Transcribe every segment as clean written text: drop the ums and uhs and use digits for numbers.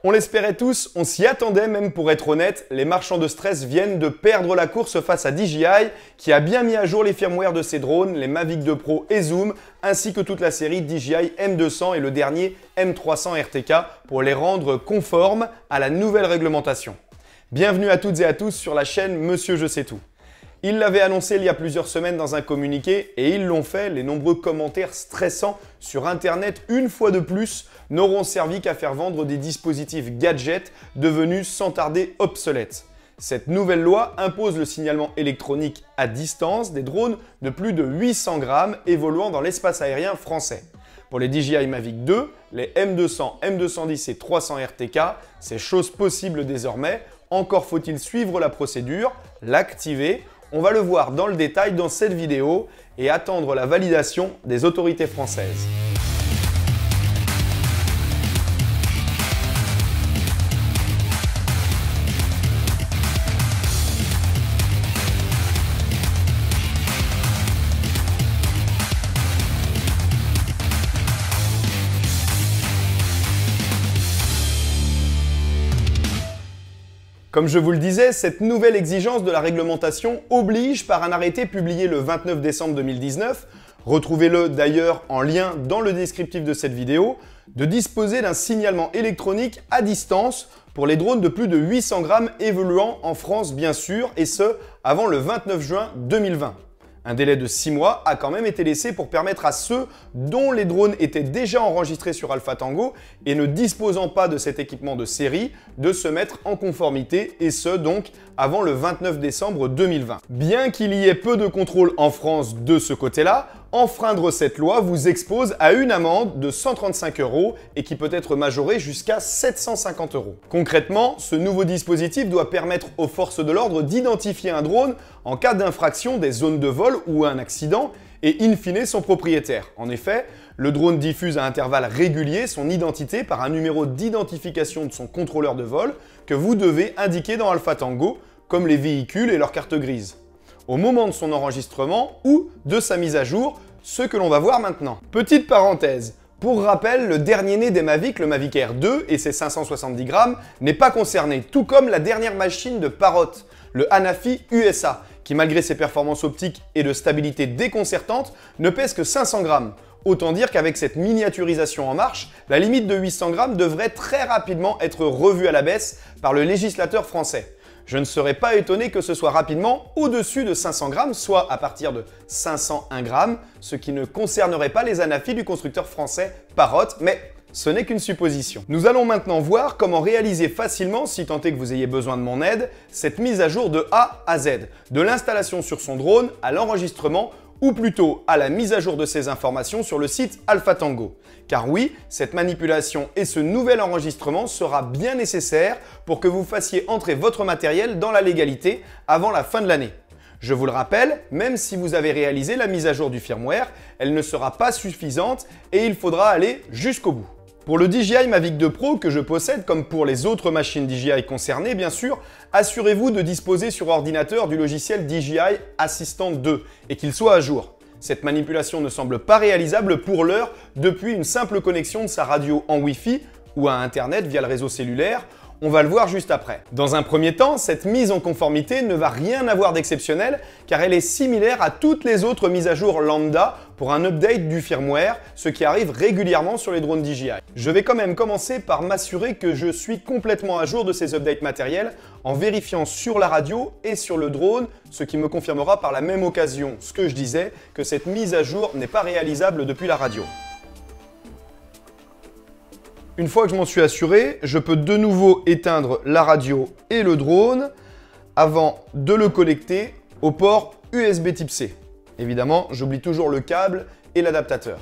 On l'espérait tous, on s'y attendait même pour être honnête, les marchands de stress viennent de perdre la course face à DJI qui a bien mis à jour les firmware de ses drones, les Mavic 2 Pro et Zoom, ainsi que toute la série DJI M200 et le dernier M300 RTK pour les rendre conformes à la nouvelle réglementation. Bienvenue à toutes et à tous sur la chaîne Monsieur Je sais tout. Ils l'avaient annoncé il y a plusieurs semaines dans un communiqué et ils l'ont fait. Les nombreux commentaires stressants sur Internet, une fois de plus, n'auront servi qu'à faire vendre des dispositifs gadgets devenus sans tarder obsolètes. Cette nouvelle loi impose le signalement électronique à distance des drones de plus de 800 grammes évoluant dans l'espace aérien français. Pour les DJI Mavic 2, les M200, M210 et 300 RTK, c'est chose possible désormais. Encore faut-il suivre la procédure, l'activer. On va le voir dans le détail dans cette vidéo et attendre la validation des autorités françaises. Comme je vous le disais, cette nouvelle exigence de la réglementation oblige par un arrêté publié le 29 décembre 2019, retrouvez-le d'ailleurs en lien dans le descriptif de cette vidéo, de disposer d'un signalement électronique à distance pour les drones de plus de 800 grammes évoluant en France bien sûr, et ce avant le 29 juin 2020. Un délai de 6 mois a quand même été laissé pour permettre à ceux dont les drones étaient déjà enregistrés sur Alpha Tango et ne disposant pas de cet équipement de série de se mettre en conformité et ce donc avant le 29 décembre 2020. Bien qu'il y ait peu de contrôle en France de ce côté-là, enfreindre cette loi vous expose à une amende de 135 € et qui peut être majorée jusqu'à 750 €. Concrètement, ce nouveau dispositif doit permettre aux forces de l'ordre d'identifier un drone en cas d'infraction des zones de vol ou un accident et in fine son propriétaire. En effet, le drone diffuse à intervalles réguliers son identité par un numéro d'identification de son contrôleur de vol que vous devez indiquer dans Alpha Tango, comme les véhicules et leur carte grise, au moment de son enregistrement ou de sa mise à jour, ce que l'on va voir maintenant. Petite parenthèse, pour rappel, le dernier né des Mavic, le Mavic Air 2 et ses 570 grammes, n'est pas concerné, tout comme la dernière machine de Parrot, le Hanafi USA, qui malgré ses performances optiques et de stabilité déconcertantes, ne pèse que 500 grammes. Autant dire qu'avec cette miniaturisation en marche, la limite de 800 grammes devrait très rapidement être revue à la baisse par le législateur français. Je ne serais pas étonné que ce soit rapidement au-dessus de 500 grammes, soit à partir de 501 grammes, ce qui ne concernerait pas les Hanafi du constructeur français Parrot, mais ce n'est qu'une supposition. Nous allons maintenant voir comment réaliser facilement, si tant est que vous ayez besoin de mon aide, cette mise à jour de A à Z, de l'installation sur son drone à l'enregistrement ou plutôt à la mise à jour de ces informations sur le site Alpha Tango. Car oui, cette manipulation et ce nouvel enregistrement sera bien nécessaire pour que vous fassiez entrer votre matériel dans la légalité avant la fin de l'année. Je vous le rappelle, même si vous avez réalisé la mise à jour du firmware, elle ne sera pas suffisante et il faudra aller jusqu'au bout. Pour le DJI Mavic 2 Pro que je possède, comme pour les autres machines DJI concernées bien sûr, assurez-vous de disposer sur ordinateur du logiciel DJI Assistant 2 et qu'il soit à jour. Cette manipulation ne semble pas réalisable pour l'heure depuis une simple connexion de sa radio en Wi-Fi ou à Internet via le réseau cellulaire. On va le voir juste après. Dans un premier temps, cette mise en conformité ne va rien avoir d'exceptionnel car elle est similaire à toutes les autres mises à jour lambda pour un update du firmware, ce qui arrive régulièrement sur les drones DJI. Je vais quand même commencer par m'assurer que je suis complètement à jour de ces updates matériels en vérifiant sur la radio et sur le drone, ce qui me confirmera par la même occasion ce que je disais, que cette mise à jour n'est pas réalisable depuis la radio. Une fois que je m'en suis assuré, je peux de nouveau éteindre la radio et le drone avant de le connecter au port USB type C. Évidemment, j'oublie toujours le câble et l'adaptateur.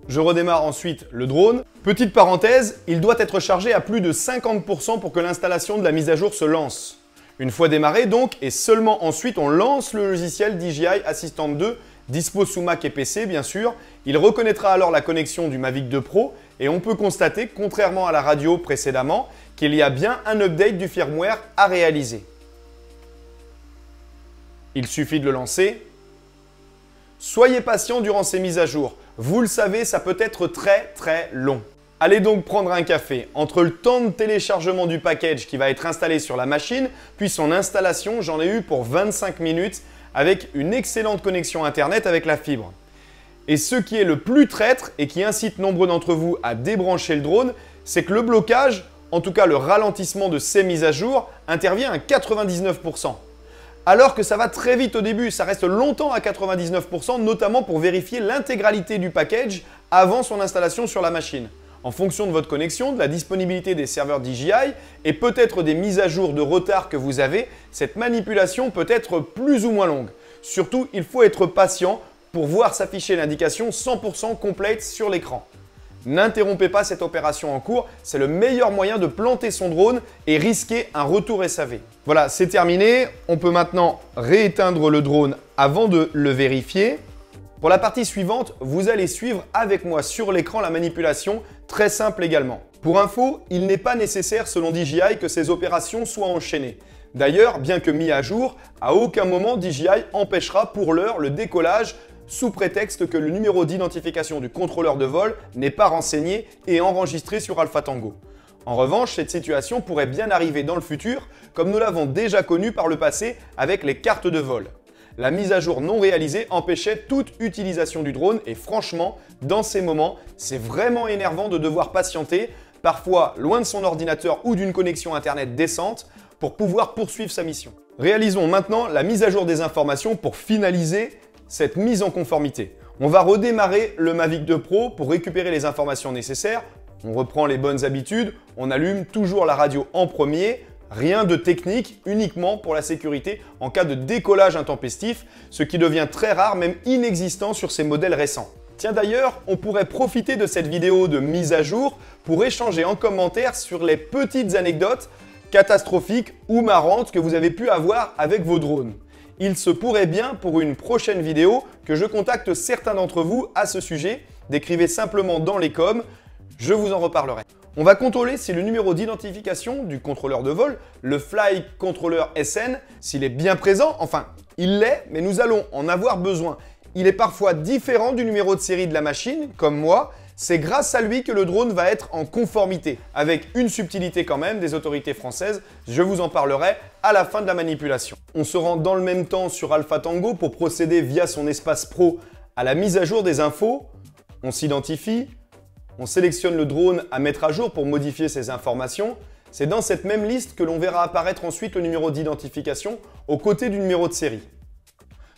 Je redémarre ensuite le drone. Petite parenthèse, il doit être chargé à plus de 50% pour que l'installation de la mise à jour se lance. Une fois démarré donc, et seulement ensuite, on lance le logiciel DJI Assistant 2, dispo sous Mac et PC bien sûr. Il reconnaîtra alors la connexion du Mavic 2 Pro Et on peut constater, contrairement à la radio précédemment, qu'il y a bien un update du firmware à réaliser. Il suffit de le lancer. Soyez patient durant ces mises à jour. Vous le savez, ça peut être très long. Allez donc prendre un café. Entre le temps de téléchargement du package qui va être installé sur la machine, puis son installation, j'en ai eu pour 25 minutes avec une excellente connexion Internet avec la fibre. Et ce qui est le plus traître et qui incite nombreux d'entre vous à débrancher le drone, c'est que le blocage, en tout cas le ralentissement de ces mises à jour, intervient à 99%. Alors que ça va très vite au début, ça reste longtemps à 99%, notamment pour vérifier l'intégralité du package avant son installation sur la machine. En fonction de votre connexion, de la disponibilité des serveurs DJI et peut-être des mises à jour de retard que vous avez, cette manipulation peut être plus ou moins longue. Surtout, il faut être patient pour voir s'afficher l'indication 100% complète sur l'écran. N'interrompez pas cette opération en cours, c'est le meilleur moyen de planter son drone et risquer un retour SAV. Voilà, c'est terminé. On peut maintenant rééteindre le drone avant de le vérifier. Pour la partie suivante, vous allez suivre avec moi sur l'écran la manipulation, très simple également. Pour info, il n'est pas nécessaire selon DJI que ces opérations soient enchaînées. D'ailleurs, bien que mis à jour, à aucun moment DJI empêchera pour l'heure le décollage sous prétexte que le numéro d'identification du contrôleur de vol n'est pas renseigné et enregistré sur Alpha Tango. En revanche, cette situation pourrait bien arriver dans le futur, comme nous l'avons déjà connu par le passé avec les cartes de vol. La mise à jour non réalisée empêchait toute utilisation du drone et franchement, dans ces moments, c'est vraiment énervant de devoir patienter, parfois loin de son ordinateur ou d'une connexion Internet décente, pour pouvoir poursuivre sa mission. Réalisons maintenant la mise à jour des informations pour finaliser cette mise en conformité. On va redémarrer le Mavic 2 Pro pour récupérer les informations nécessaires. On reprend les bonnes habitudes, on allume toujours la radio en premier, rien de technique, uniquement pour la sécurité en cas de décollage intempestif, ce qui devient très rare, même inexistant sur ces modèles récents. Tiens d'ailleurs, on pourrait profiter de cette vidéo de mise à jour pour échanger en commentaire sur les petites anecdotes catastrophiques ou marrantes que vous avez pu avoir avec vos drones. Il se pourrait bien pour une prochaine vidéo que je contacte certains d'entre vous à ce sujet. Décrivez simplement dans les coms, je vous en reparlerai. On va contrôler si le numéro d'identification du contrôleur de vol, le Fly Controller SN, s'il est bien présent, enfin il l'est, mais nous allons en avoir besoin. Il est parfois différent du numéro de série de la machine, comme moi. C'est grâce à lui que le drone va être en conformité, avec une subtilité quand même des autorités françaises. Je vous en parlerai à la fin de la manipulation. On se rend dans le même temps sur Alpha Tango pour procéder via son espace pro à la mise à jour des infos. On s'identifie, on sélectionne le drone à mettre à jour pour modifier ses informations. C'est dans cette même liste que l'on verra apparaître ensuite le numéro d'identification aux côtés du numéro de série.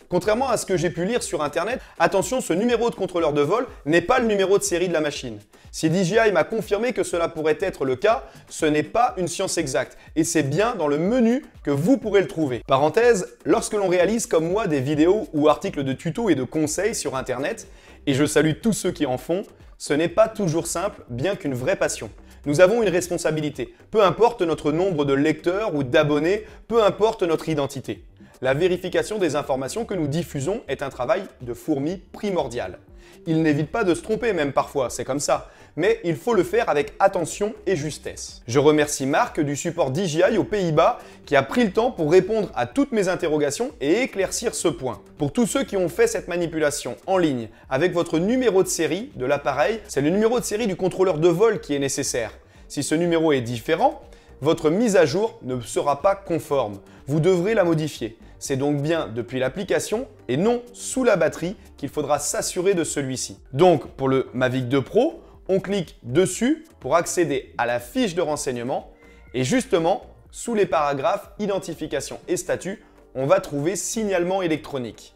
Contrairement à ce que j'ai pu lire sur internet, attention, ce numéro de contrôleur de vol n'est pas le numéro de série de la machine. Si DJI m'a confirmé que cela pourrait être le cas, ce n'est pas une science exacte et c'est bien dans le menu que vous pourrez le trouver. Parenthèse, lorsque l'on réalise comme moi des vidéos ou articles de tutos et de conseils sur internet, et je salue tous ceux qui en font, ce n'est pas toujours simple, bien qu'une vraie passion. Nous avons une responsabilité, peu importe notre nombre de lecteurs ou d'abonnés, peu importe notre identité. La vérification des informations que nous diffusons est un travail de fourmi primordial. Il n'évite pas de se tromper même parfois, c'est comme ça, mais il faut le faire avec attention et justesse. Je remercie Marc du support DJI aux Pays-Bas qui a pris le temps pour répondre à toutes mes interrogations et éclaircir ce point. Pour tous ceux qui ont fait cette manipulation en ligne avec votre numéro de série de l'appareil, c'est le numéro de série du contrôleur de vol qui est nécessaire. Si ce numéro est différent, votre mise à jour ne sera pas conforme. Vous devrez la modifier. C'est donc bien depuis l'application et non sous la batterie qu'il faudra s'assurer de celui-ci. Donc pour le Mavic 2 Pro, on clique dessus pour accéder à la fiche de renseignement et justement sous les paragraphes identification et statut, on va trouver signalement électronique.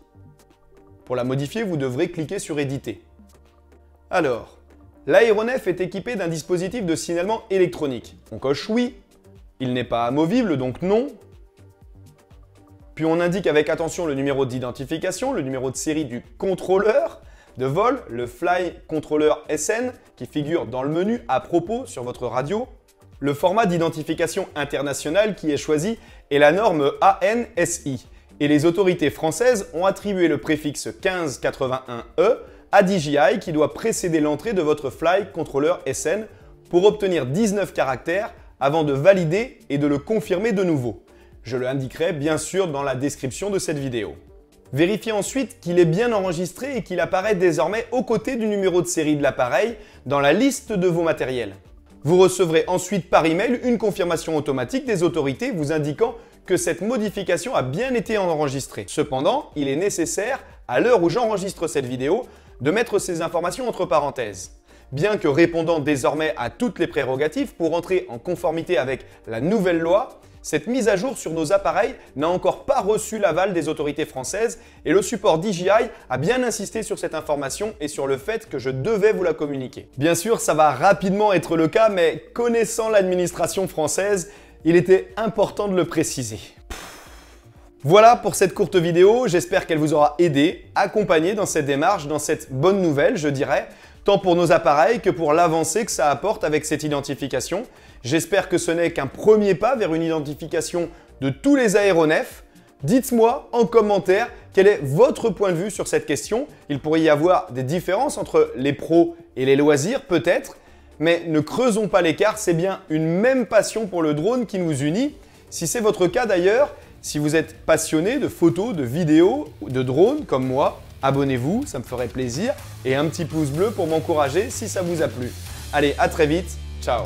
Pour la modifier, vous devrez cliquer sur éditer. Alors, l'aéronef est équipé d'un dispositif de signalement électronique. On coche oui, il n'est pas amovible donc non. Puis on indique avec attention le numéro d'identification, le numéro de série du contrôleur de vol, le Fly Controller SN qui figure dans le menu à propos sur votre radio. Le format d'identification international qui est choisi est la norme ANSI et les autorités françaises ont attribué le préfixe 1581E à DJI qui doit précéder l'entrée de votre Flight Controller SN pour obtenir 19 caractères avant de valider et de le confirmer de nouveau. Je le indiquerai bien sûr dans la description de cette vidéo. Vérifiez ensuite qu'il est bien enregistré et qu'il apparaît désormais aux côtés du numéro de série de l'appareil dans la liste de vos matériels. Vous recevrez ensuite par email une confirmation automatique des autorités vous indiquant que cette modification a bien été enregistrée. Cependant, il est nécessaire, à l'heure où j'enregistre cette vidéo, de mettre ces informations entre parenthèses. Bien que répondant désormais à toutes les prérogatives pour entrer en conformité avec la nouvelle loi, cette mise à jour sur nos appareils n'a encore pas reçu l'aval des autorités françaises et le support DJI a bien insisté sur cette information et sur le fait que je devais vous la communiquer. Bien sûr, ça va rapidement être le cas, mais connaissant l'administration française, il était important de le préciser. Voilà pour cette courte vidéo, j'espère qu'elle vous aura aidé, accompagné dans cette démarche, dans cette bonne nouvelle, je dirais, tant pour nos appareils que pour l'avancée que ça apporte avec cette identification. J'espère que ce n'est qu'un premier pas vers une identification de tous les aéronefs. Dites-moi en commentaire quel est votre point de vue sur cette question. Il pourrait y avoir des différences entre les pros et les loisirs peut-être, mais ne creusons pas l'écart, c'est bien une même passion pour le drone qui nous unit. Si c'est votre cas d'ailleurs, si vous êtes passionné de photos, de vidéos, de drones comme moi, abonnez-vous, ça me ferait plaisir, et un petit pouce bleu pour m'encourager si ça vous a plu. Allez, à très vite, ciao!